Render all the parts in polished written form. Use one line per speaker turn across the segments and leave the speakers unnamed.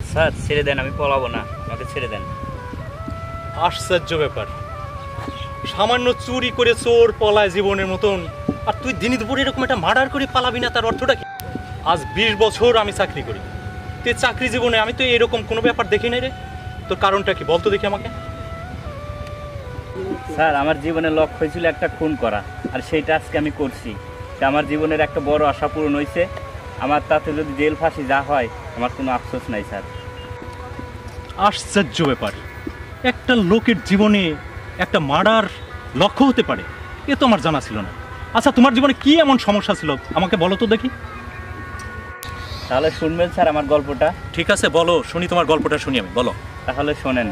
Sir ছেড়ে দেন, আমি পলাবো না, আমাকে ছেড়ে দেন।
আশ্চর্য ব্যাপার, সামান্য চুরি করে চোর পলায় জীবনের মতন, আর তুই দিনে দুপুরে এরকম একটা মার্ডার করে পালাবি না, তার অর্থটা কি? আজ 20 বছর আমি চাকরি করি, তুই চাকরি জীবনে আমি তো এরকম কোনো ব্যাপার দেখি নাই রে। তোর কারণটা কি বলতো দেখি আমাকে।
স্যার আমার জীবনের লক্ষ্য ছিল একটা খুন করা, আর সেইটা আজকে আমি করছি। আমার জীবনের একটা বড় আশা পূরণ হয়েছে। আমার তাতে যদি জেল ফাঁসি যা হয় আমার কোনো আফসোস নাই স্যার।
আশ্চর্য ব্যাপার, একটা লোকের জীবনে একটা মার্ডার লক্ষ্য হতে পারে, এ তো আমার জানা ছিল না। আচ্ছা, তোমার জীবনে কি এমন সমস্যা ছিল আমাকে বলো তো দেখি।
তাহলে শুনবেন স্যার আমার গল্পটা?
ঠিক আছে, বলো শুনি, তোমার গল্পটা শুনি আমি, বলো।
তাহলে শোনেন।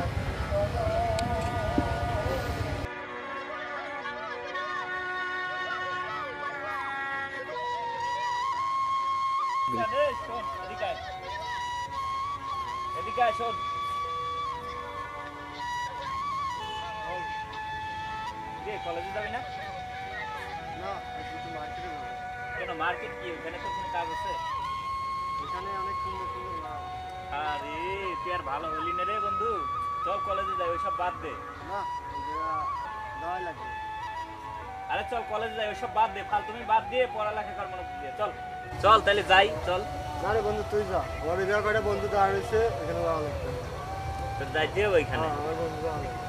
কলেজে যাবি না? কেন, মার্কেট কি ওখানে তো কোনো কাজ আছে?
এখানে অনেক সুন্দর সুন্দর মাল।
আরে তুই আর ভালো হলি না রে বন্ধু, চল কলেজে যাই, ওইসব বাদ দে।
না দেওয়াই লাগবে।
আরে চল কলেজে যাই, ওইসব বাদ দে, ফালতুমি বাদ দিয়ে পড়ালেখা কর মনোযোগ দিয়ে। চল চল তাহলে যাই, চল।
না রে বন্ধু, তুই যা, আমার বিয়ে করে বন্ধু তো আর হয়েছে, এখানে যাওয়া লাগবে।
তোর যাইতে হবে ওইখানে?
আমার বন্ধু যাওয়া লাগবে।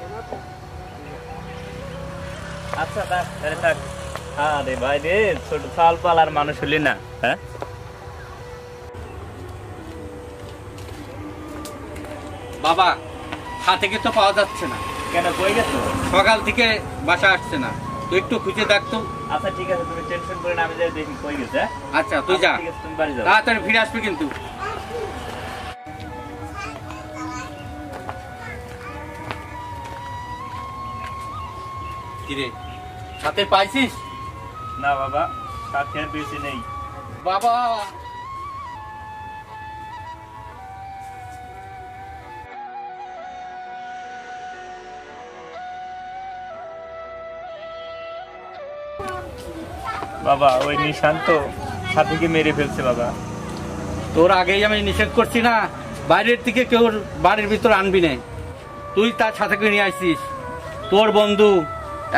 আচ্ছা তাহলে থাক। আরে ভাই রে, ছোট চাল পালার মানুষ হলি না, হ্যাঁ?
বাবা, হাতে তো পাওয়া যাচ্ছে না।
কেন, কই গেছো?
সকাল থেকে বাসা আসছে না, তুই একটু খুঁজে দেখতো।
আচ্ছা ঠিক আছে, তুমি টেনশন করে না, আমি যাই দেখি কই গেছে।
আচ্ছা তুই যা,
ঠিক আছে, তুমি বাড়ি যাও,
তাড়াতাড়ি ফিরে আসবি কিন্তু। কিরে, সাথে পাইছিস?
না বাবা, সাথে আর বেশি নেই।
বাবা
বাবা ওই নিশান্ত সাথীকে মেরে ফেলছে বাবা।
তোর আগেই আমি নিষেধ করছি না, বাইরের থেকে কেউ বাড়ির ভিতর আনবি না। তুই তার সাথে নিয়ে আসছিস, তোর বন্ধু,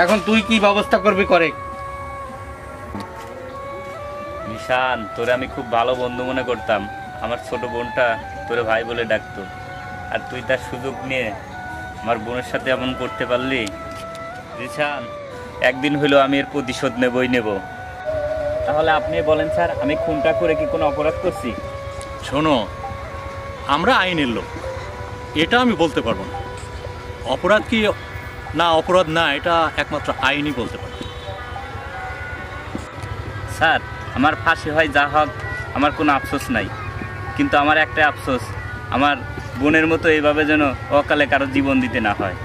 এখন তুই কি ব্যবস্থা করবি করে।
নিশান, তোরে আমি খুব ভালো বন্ধু মনে করতাম, আমার ছোট বোনটা তোরে ভাই বলে ডাকতো, আর তুই তার সুযোগ নিয়ে আমার বোনের সাথে এমন করতে পারলি। নিশান, একদিন হইলো আমি এর প্রতিশোধ নেবই নেব। তাহলে আপনি বলেন স্যার, আমি খুনটা করে কি কোনো অপরাধ করছি?
শোনো, আমরা আইনের লোক, এটা আমি বলতে পারবো না। অপরাধ কি না অপরাধ না, এটা একমাত্র আইনই বলতে পারবে।
স্যার আমার ফাঁসি হয় যা হোক, আমার কোনো আফসোস নাই, কিন্তু আমার একটা আফসোস, আমার বোনের মতো এইভাবে যেন অকালে কারো জীবন দিতে না হয়।